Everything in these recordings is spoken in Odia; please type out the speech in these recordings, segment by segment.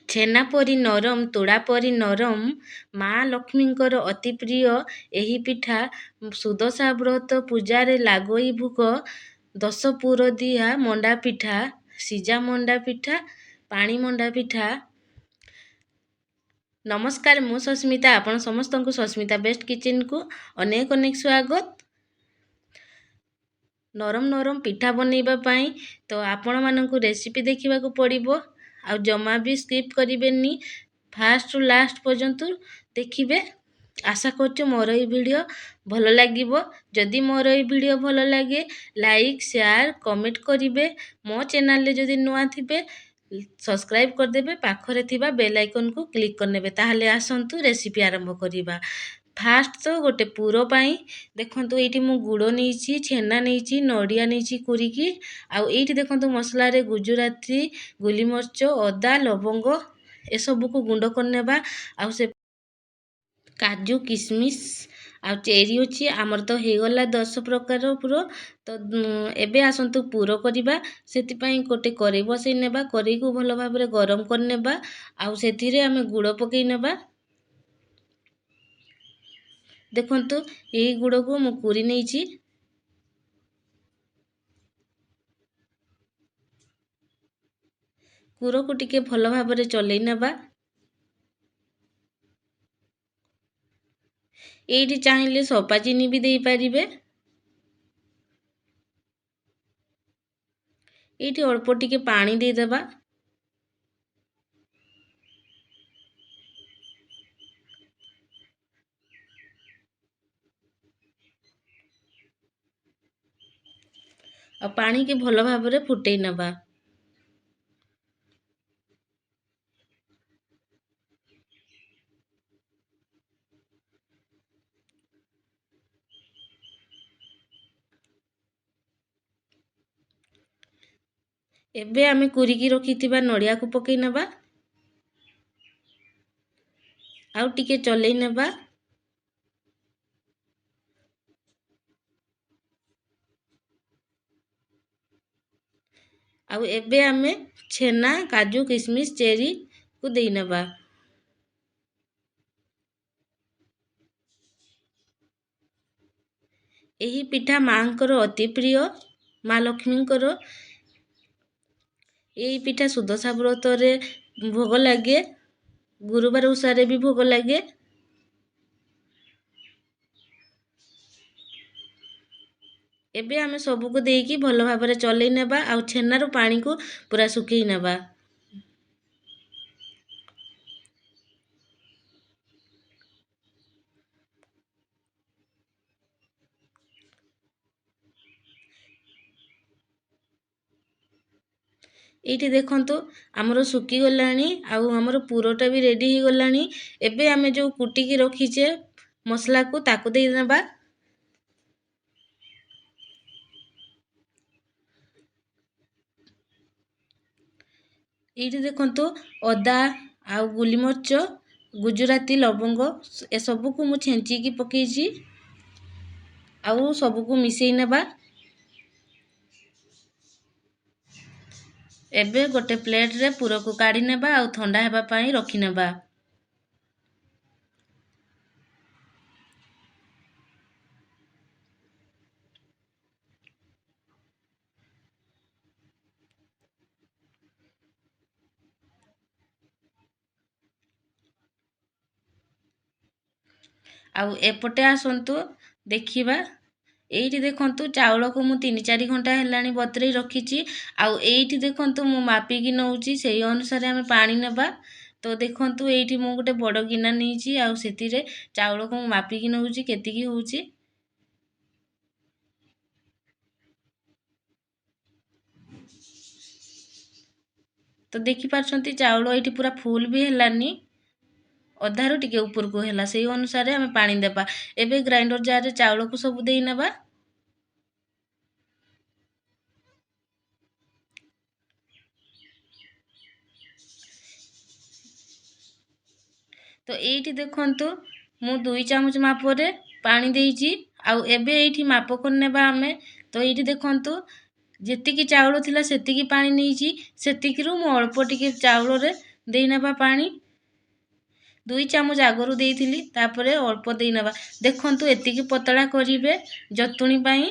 ଛେନା ପରି ନରମ, ତୁଳା ପରି ନରମ, ମା ଲକ୍ଷ୍ମୀଙ୍କର ଅତି ପ୍ରିୟ ଏହି ପିଠା। ସୁଦଶା ବ୍ରତ ପୂଜାରେ ଲାଗୋଇ ଭୋଗ, 10 ପୁର ଦିଆ ମଣ୍ଡା ପିଠା, ସିଝା ମଣ୍ଡା ପିଠା, ପାଣି ମଣ୍ଡା ପିଠା। ନମସ୍କାର, ମୁଁ ସସ୍ମିତା। ଆପଣ ସମସ୍ତଙ୍କୁ ସସ୍ମିତା ବେଷ୍ଟ କିଚେନକୁ ଅନେକ ଅନେକ ସ୍ୱାଗତ। ନରମ ନରମ ପିଠା ବନେଇବା ପାଇଁ ତ ଆପଣମାନଙ୍କୁ ରେସିପି ଦେଖିବାକୁ ପଡ଼ିବ, ଆଉ ଜମା ବି ସ୍କିପ୍ କରିବେନି, ଫାଷ୍ଟରୁ ଲାଷ୍ଟ ପର୍ଯ୍ୟନ୍ତ ଦେଖିବେ। ଆଶା କରୁଛୁ ମୋର ଏହି ଭିଡ଼ିଓ ଭଲ ଲାଗିବ। ଯଦି ମୋର ଏହି ଭିଡ଼ିଓ ଭଲ ଲାଗେ, ଲାଇକ୍, ସେୟାର, କମେଣ୍ଟ କରିବେ। ମୋ ଚ୍ୟାନେଲରେ ଯଦି ନୂଆ ଥିବେ, ସବସ୍କ୍ରାଇବ୍ କରିଦେବେ, ପାଖରେ ଥିବା ବେଲ୍ ଆଇକନ୍କୁ କ୍ଲିକ୍ କରିନେବେ। ତାହେଲେ ଆସନ୍ତୁ ରେସିପି ଆରମ୍ଭ କରିବା। ଫାଷ୍ଟ ତ ଗୋଟେ ପୁର ପାଇଁ ଦେଖନ୍ତୁ, ଏଇଠି ମୁଁ ଗୁଡ଼ ନେଇଛି, ଛେନା ନେଇଛି, ନଡ଼ିଆ ନେଇଛି କୁରିକି, ଆଉ ଏଇଠି ଦେଖନ୍ତୁ ମସଲାରେ ଗୁଜୁରାତି, ଗୋଲମରିଚ, ଅଦା, ଲବଙ୍ଗ ଏସବୁକୁ ଗୁଣ୍ଡ କରିନେବା। ଆଉ ସେ କାଜୁ, କିସମିସ୍ ଆଉ ଚେରି ଅଛି। ଆମର ତ ହେଇଗଲା 10 ପ୍ରକାର ପୁର। ତ ଏବେ ଆସନ୍ତୁ ପୁର କରିବା। ସେଥିପାଇଁ ଗୋଟେ କରେଇ ବସେଇ ନେବା। କରେଇକୁ ଭଲ ଭାବରେ ଗରମ କରିନେବା, ଆଉ ସେଥିରେ ଆମେ ଗୁଡ଼ ପକେଇ ନେବା। ଦେଖନ୍ତୁ ଏହି ଗୁଡ଼କୁ ମୁଁ କୁରି ନେଇଛି। ଗୁଡ଼କୁ ଟିକେ ଭଲ ଭାବରେ ଚଲେଇ ନେବା। ଏଇଠି ଚାହିଁଲେ ସପା ଚିନି ବି ଦେଇପାରିବେ। ଏଇଠି ଅଳ୍ପ ଟିକେ ପାଣି ଦେଇଦେବା। ଆଉ ପାଣିକି ଭଲ ଭାବରେ ଫୁଟେଇ ନେବା। ଏବେ ଆମେ କୁରିକି ରଖିଥିବା ନଡ଼ିଆକୁ ପକେଇ ନେବା, ଆଉ ଟିକେ ଚଲେଇ ନେବା। ଆଉ ଏବେ ଆମେ ଛେନା, କାଜୁ, କିସମିସ୍, ଚେରିକୁ ଦେଇ ନେବା। ଏହି ପିଠା ମାଙ୍କର ଅତି ପ୍ରିୟ, ମା ଲକ୍ଷ୍ମୀଙ୍କର। ଏହି ପିଠା ସୁଦଶା ବ୍ରତରେ ଭୋଗ ଲାଗେ, ଗୁରୁବାର ଓଷାରେ ବି ଭୋଗ ଲାଗେ। ଏବେ ଆମେ ସବୁକୁ ଦେଇକି ଭଲ ଭାବରେ ଚଲେଇ ନେବା, ଆଉ ଛେନାରୁ ପାଣିକୁ ପୁରା ଶୁଖେଇ ନେବା। ଏଇଠି ଦେଖନ୍ତୁ ଆମର ଶୁଖିଗଲାଣି, ଆଉ ଆମର ପୁରଟା ବି ରେଡ଼ି ହେଇଗଲାଣି। ଏବେ ଆମେ ଯେଉଁ କୁଟିକି ରଖିଛେ ମସଲାକୁ ତାକୁ ଦେଇ ନେବା। ଏଇଠି ଦେଖନ୍ତୁ ଅଦା ଆଉ ଗୋଲମରିଚ, ଗୁଜୁରାତି, ଲବଙ୍ଗ ଏସବୁକୁ ମୁଁ ଛେଞ୍ଚିକି ପକେଇଛି, ଆଉ ସବୁକୁ ମିଶେଇ ନେବା। ଏବେ ଗୋଟେ ପ୍ଲେଟ୍ରେ ପୁରକୁ କାଢ଼ି ନେବା, ଆଉ ଥଣ୍ଡା ହେବା ପାଇଁ ରଖିନେବା। ଆଉ ଏପଟେ ଆସନ୍ତୁ ଦେଖିବା। ଏଇଠି ଦେଖନ୍ତୁ ଚାଉଳକୁ ମୁଁ 3-4 ଘଣ୍ଟା ହେଲାଣି ବତୁରେଇ ରଖିଛି। ଆଉ ଏଇଠି ଦେଖନ୍ତୁ ମୁଁ ମାପିକି ନେଉଛି, ସେଇ ଅନୁସାରେ ଆମେ ପାଣି ନେବା। ତ ଦେଖନ୍ତୁ ଏଇଠି ମୁଁ ଗୋଟେ ବଡ଼ ଗିନା ନେଇଛି, ଆଉ ସେଥିରେ ଚାଉଳକୁ ମୁଁ ମାପିକି ନେଉଛି କେତିକି ହେଉଛି। ତ ଦେଖିପାରୁଛନ୍ତି ଚାଉଳ ଏଇଠି ପୁରା ଫୁଲ୍ ବି ହେଲାନି, ଅଧାରୁ ଟିକେ ଉପରକୁ ହେଲା। ସେଇ ଅନୁସାରେ ଆମେ ପାଣି ଦେବା। ଏବେ ଗ୍ରାଇଣ୍ଡର ଜାରରେ ଚାଉଳକୁ ସବୁ ଦେଇ ନେବା। ତ ଏଇଠି ଦେଖନ୍ତୁ ମୁଁ 2 ଚାମଚ ମାପରେ ପାଣି ଦେଇଛି, ଆଉ ଏବେ ଏଇଠି ମାପ କରିନେବା ଆମେ। ତ ଏଇଠି ଦେଖନ୍ତୁ ଯେତିକି ଚାଉଳ ଥିଲା ସେତିକି ପାଣି ନେଇଛି, ସେତିକିରୁ ମୁଁ ଅଳ୍ପ ଟିକେ ଚାଉଳରେ ଦେଇନେବା ପାଣି। 2 ଚାମଚ ଆଗରୁ ଦେଇଥିଲି, ତାପରେ ଅଳ୍ପ ଦେଇନେବା। ଦେଖନ୍ତୁ ଏତିକି ପତଳା କରିବେ ଜନ୍ତୁଣି ପାଇଁ।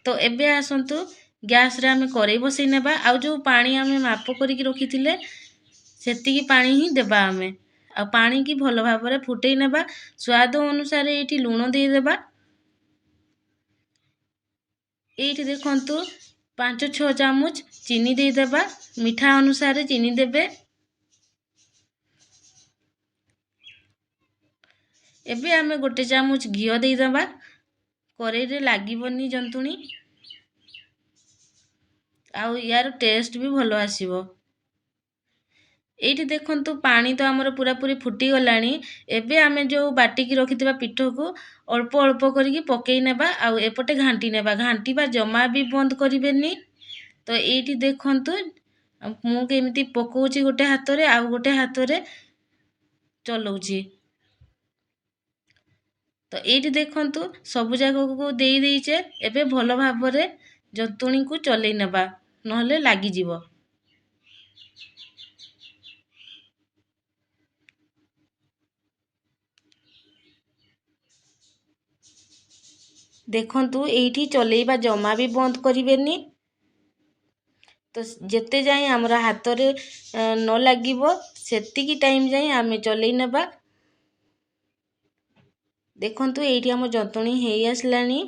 ତ ଏବେ ଆସନ୍ତୁ ଗ୍ୟାସରେ ଆମେ କରେଇ ବସେଇ ନେବା। ଆଉ ଯେଉଁ ପାଣି ଆମେ ମାପ କରିକି ରଖିଥିଲେ ସେତିକି ପାଣି ହିଁ ଦେବା ଆମେ। ଆଉ ପାଣିକି ଭଲ ଭାବରେ ଫୁଟେଇ ନେବା। ସ୍ୱାଦ ଅନୁସାରେ ଏଇଠି ଲୁଣ ଦେଇଦେବା। ଏଇଠି ଦେଖନ୍ତୁ 5-6 ଚାମଚ ଚିନି ଦେଇଦେବା। ମିଠା ଅନୁସାରେ ଚିନି ଦେବେ। ଏବେ ଆମେ 1 ଚାମଚ ଘିଅ ଦେଇଦେବା। କରେଇରେ ଲାଗିବନି ଜନ୍ତୁଣି, ଆଉ ୟାର ଟେଷ୍ଟ ବି ଭଲ ଆସିବ। ଏଇଠି ଦେଖନ୍ତୁ ପାଣି ତ ଆମର ପୁରାପୁରି ଫୁଟିଗଲାଣି। ଏବେ ଆମେ ଯେଉଁ ବାଟିକି ରଖିଥିବା ପିଠକୁ ଅଳ୍ପ ଅଳ୍ପ କରିକି ପକେଇ ନେବା। ଆଉ ଏପଟେ ଘାଣ୍ଟି ନେବା। ଘାଣ୍ଟିବା ଜମା ବି ବନ୍ଦ କରିବେନି। ତ ଏଇଠି ଦେଖନ୍ତୁ ମୁଁ କେମିତି ପକଉଛି ଗୋଟେ ହାତରେ, ଆଉ ଗୋଟେ ହାତରେ ଚଲଉଛି। ତ ଏଇଠି ଦେଖନ୍ତୁ ସବୁ ଜାଗାକୁ ଦେଇ ଦେଇଛେ। ଏବେ ଭଲ ଭାବରେ ଜନ୍ତୁଣିକୁ ଚଲେଇ ନେବା, ନହେଲେ ଲାଗିଯିବ। ଦେଖନ୍ତୁ ଏଇଠି ଚଲେଇବା ଜମା ବି ବନ୍ଦ କରିବେନି। ତ ଯେତେ ଯାଏଁ ଆମର ହାତରେ ନ ଲାଗିବ ସେତିକି ଟାଇମ୍ ଯାଏଁ ଆମେ ଚଲେଇ ନେବା। ଦେଖନ୍ତୁ ଏଇଠି ଆମ ଜନ୍ତୁଣି ହେଇ ଆସିଲାଣି।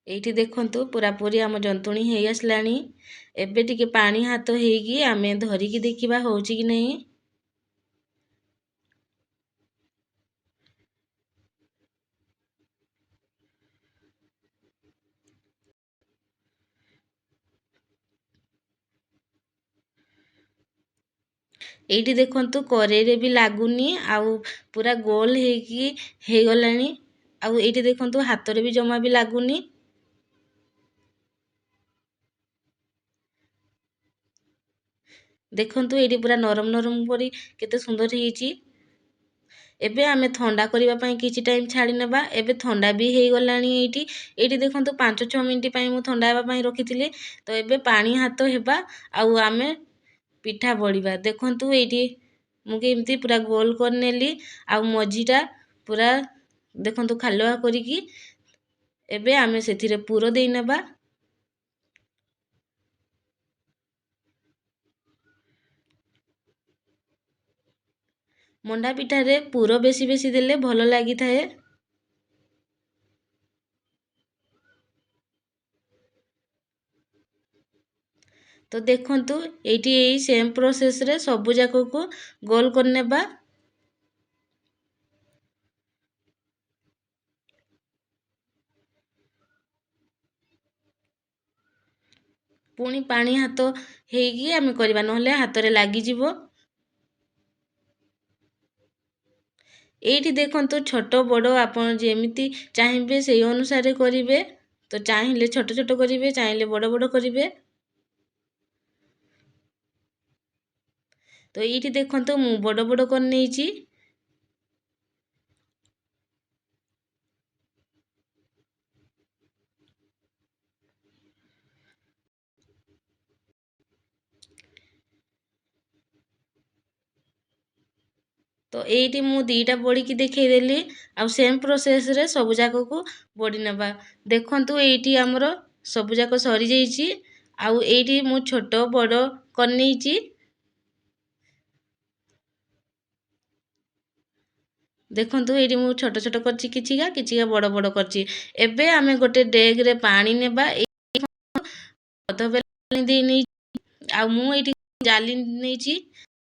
ଏଇଠି ଦେଖନ୍ତୁ ପୁରାପୁରି ଆମ ଜନ୍ତୁଣି ହେଇ ଆସିଲାଣି। ଏବେ ଟିକେ ପାଣି ହାତ ହେଇକି ଆମେ ଧରିକି ଦେଖିବା ହେଉଛି କି ନାହିଁ। ଏଇଠି ଦେଖନ୍ତୁ କରେଇରେ ବି ଲାଗୁନି, ଆଉ ପୁରା ଗୋଲ ହେଇକି ହେଇଗଲାଣି। ଆଉ ଏଇଠି ଦେଖନ୍ତୁ ହାତରେ ବି ଜମା ବି ଲାଗୁନି। ଦେଖନ୍ତୁ ଏଇଠି ପୁରା ନରମ ନରମ ପରି କେତେ ସୁନ୍ଦର ହେଇଛି। ଏବେ ଆମେ ଥଣ୍ଡା କରିବା ପାଇଁ କିଛି ଟାଇମ୍ ଛାଡ଼ି ନେବା। ଏବେ ଥଣ୍ଡା ବି ହେଇଗଲାଣି। ଏଇଠି ଦେଖନ୍ତୁ 5-6 ମିନିଟ୍ ପାଇଁ ମୁଁ ଥଣ୍ଡା ହେବା ପାଇଁ ରଖିଥିଲି। ତ ଏବେ ପାଣି ହାତ ହେବା, ଆଉ ଆମେ ପିଠା ବଢ଼ିବା। ଦେଖନ୍ତୁ ଏଇଠି ମୁଁ କେମିତି ପୁରା ଗୋଲ କରିନେଲି, ଆଉ ମଝିଟା ପୁରା ଦେଖନ୍ତୁ ଖାଲୁଆ କରିକି। ଏବେ ଆମେ ସେଥିରେ ପୁର ଦେଇ ନେବା। ମଣ୍ଡା ପିଠାରେ ପୁର ବେଶୀ ବେଶୀ ଦେଲେ ଭଲ ଲାଗିଥାଏ। ତ ଦେଖନ୍ତୁ ଏଇଠି ଏଇ ସେମ୍ ପ୍ରୋସେସରେ ସବୁ ଯାକକୁ ଗୋଲ କରିନେବା। ପୁଣି ପାଣି ହାତ ହେଇକି ଆମେ କରିବା, ନହେଲେ ହାତରେ ଲାଗିଯିବ। ଏଇଠି ଦେଖନ୍ତୁ ଛୋଟ ବଡ଼ ଆପଣ ଯେମିତି ଚାହିଁବେ ସେଇ ଅନୁସାରେ କରିବେ। ତ ଚାହିଁଲେ ଛୋଟ ଛୋଟ କରିବେ, ଚାହିଁଲେ ବଡ଼ ବଡ଼ କରିବେ। ତ ଏଇଠି ଦେଖନ୍ତୁ ମୁଁ ବଡ଼ ବଡ଼ କରି ନେଇଛି। ତ ଏଇଠି ମୁଁ 2ଟା ବଢ଼ିକି ଦେଖେଇଦେଲି, ଆଉ ସେମ୍ ପ୍ରୋସେସରେ ସବୁ ଯାକକୁ ବଢ଼ି ନେବା। ଦେଖନ୍ତୁ ଏଇଠି ଆମର ସବୁ ଯାକ ସରିଯାଇଛି, ଆଉ ଏଇଠି ମୁଁ ଛୋଟ ବଡ଼ କରିନେଇଛି। ଦେଖନ୍ତୁ ଏଇଠି ମୁଁ ଛୋଟ ଛୋଟ କରିଛି, କିଛିକା କିଛିକା ବଡ଼ ବଡ଼ କରିଛି। ଏବେ ଆମେ ଗୋଟେ ଡେଗରେ ପାଣି ନେବା। ଅଧ ବେଲା ଦେଇ ନେଇଛି, ଆଉ ମୁଁ ଏଇଠି ଜାଲି ନେଇଛି।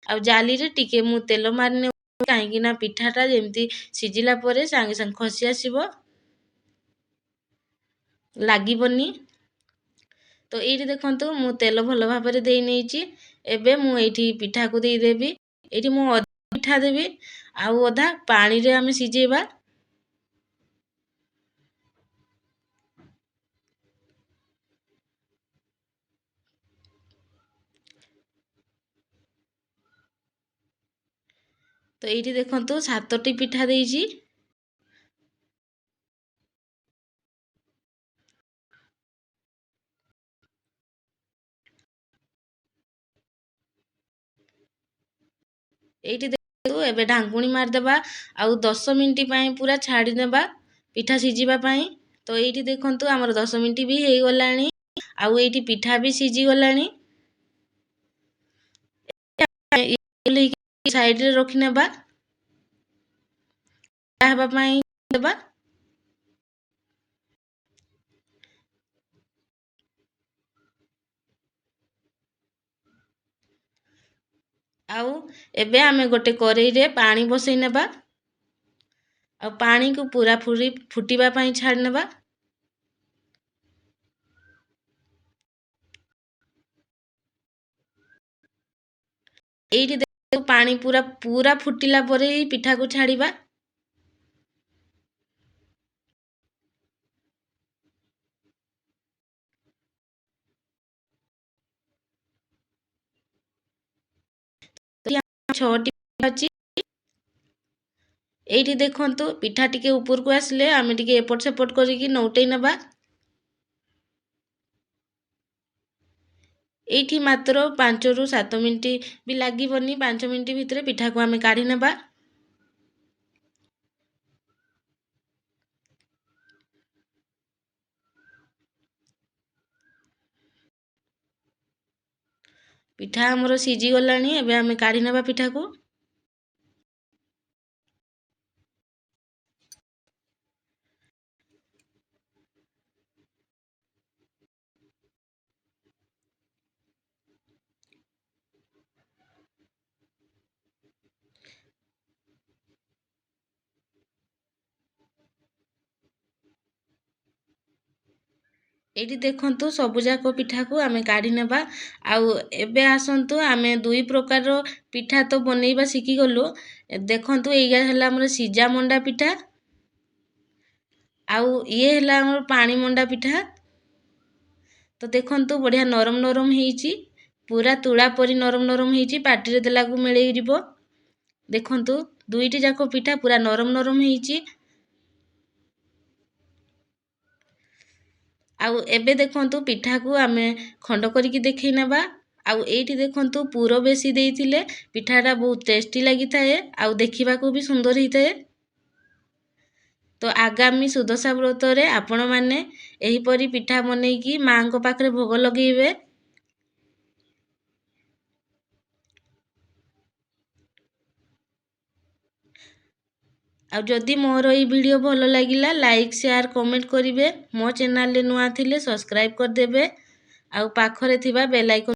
ଆଉ ଜାଲିରେ ଟିକେ ମୁଁ ତେଲ ମାରି ନେଉଛି, କାହିଁକି ନା ପିଠାଟା ଯେମିତି ସିଝିଲା ପରେ ସାଙ୍ଗେ ସାଙ୍ଗେ ଖସି ଆସିବ, ଲାଗିବନି। ତ ଏଇଠି ଦେଖନ୍ତୁ ମୁଁ ତେଲ ଭଲ ଭାବରେ ଦେଇ ନେଇଛି। ଏବେ ମୁଁ ଏଇଠି ପିଠାକୁ ଦେଇଦେବି। ଏଇଠି ମୁଁ ପିଠା ଦେବି ଆଉ ଅଧା ପାଣିରେ ଆମେ ସିଝେଇବା। ତ ଏଇଠି ଦେଖନ୍ତୁ 7ଟି ପିଠା ଦେଇଛି। এইଠି ଦେଖନ୍ତୁ ଏବେ ଢାଙ୍କୁଣୀ ମାରିଦେବା ଆଉ 10 ମିନିଟ୍ ପାଇଁ ପୁରା ଛାଡ଼ିଦେବା ପିଠା ସିଝିବା ପାଇଁ। ତ ଏଇଠି ଦେଖନ୍ତୁ ଆମର 10 ମିନିଟ୍ ବି ହେଇଗଲାଣି ଆଉ ଏଇଠି ପିଠା ବି ସିଝିଗଲାଣି। ସାଇଡରେ ରଖିନେବା ହେବା ପାଇଁ ଦେବା। ଆଉ ଏବେ ଆମେ ଗୋଟେ କରେଇରେ ପାଣି ବସେଇ ନେବା ଆଉ ପାଣିକୁ ପୁରା ଫୁଟିବା ପାଇଁ ଛାଡ଼ି ନେବା। ଏଇଠି ଦେଖନ୍ତୁ ପାଣି ପୁରା ଫୁଟିଲା ପରେ ହିଁ ପିଠାକୁ ଛାଡ଼ିବା। ଛଅଟି ଅଛି। ଏଇଠି ଦେଖନ୍ତୁ ପିଠା ଟିକେ ଉପରକୁ ଆସିଲେ ଆମେ ଟିକେ ଏପଟ ସେପଟ କରିକି ନଉଟେଇ ନେବା। ଏଇଠି ମାତ୍ର 5 ରୁ 7 ମିନିଟ୍ ବି ଲାଗିବନି, 5 ମିନିଟ୍ ଭିତରେ ପିଠାକୁ ଆମେ କାଢ଼ି ନେବା। ପିଠା ଆମର ସିଝିଗଲାଣି, ଏବେ ଆମେ କାଢ଼ି ନେବା ପିଠାକୁ। ଏଇଠି ଦେଖନ୍ତୁ ସବୁଯାକ ପିଠାକୁ ଆମେ କାଢ଼ି ନେବା। ଆଉ ଏବେ ଆସନ୍ତୁ ଆମେ 2 ପ୍ରକାରର ପିଠା ତ ବନେଇବା ଶିଖିଗଲୁ। ଦେଖନ୍ତୁ ଏଇଟା ହେଲା ଆମର ସିଝା ମଣ୍ଡା ପିଠା ଆଉ ଇଏ ହେଲା ଆମର ପାଣି ମଣ୍ଡା ପିଠା। ତ ଦେଖନ୍ତୁ ବଢ଼ିଆ ନରମ ନରମ ହେଇଛି, ପୁରା ତୁଳା ପରି ନରମ ନରମ ହେଇଛି, ପାଟିରେ ଦେଲାକୁ ମିଳେଇଯିବ। ଦେଖନ୍ତୁ ଦୁଇଟି ଯାକ ପିଠା ପୁରା ନରମ ନରମ ହେଇଛି। ଆଉ ଏବେ ଦେଖନ୍ତୁ ପିଠାକୁ ଆମେ ଖଣ୍ଡ କରିକି ଦେଖେଇ ନେବା। ଆଉ ଏଇଠି ଦେଖନ୍ତୁ ପୁର ବେଶୀ ଦେଇଥିଲେ ପିଠାଟା ବହୁତ ଟେଷ୍ଟି ଲାଗିଥାଏ ଆଉ ଦେଖିବାକୁ ବି ସୁନ୍ଦର ହେଇଥାଏ। ତ ଆଗାମୀ ସୁଦଶା ବ୍ରତରେ ଆପଣମାନେ ଏହିପରି ପିଠା ବନେଇକି ମାଙ୍କ ପାଖରେ ଭୋଗ ଲଗେଇବେ। ଆଉ ଯଦି ମୋର এই ଭିଡ଼ିଓ ଭଲ ଲାଗିଲା ଲାଇକ୍ ସେୟାର କମେଣ୍ଟ କରିବେ। ମୋ ଚ୍ୟାନେଲରେ ନୂଆ ଥିଲେ ସବସ୍କ୍ରାଇବ୍ କରିଦେବେ ଆଉ ପାଖରେ ଥିବା ବେଲ୍ ଆଇକନ୍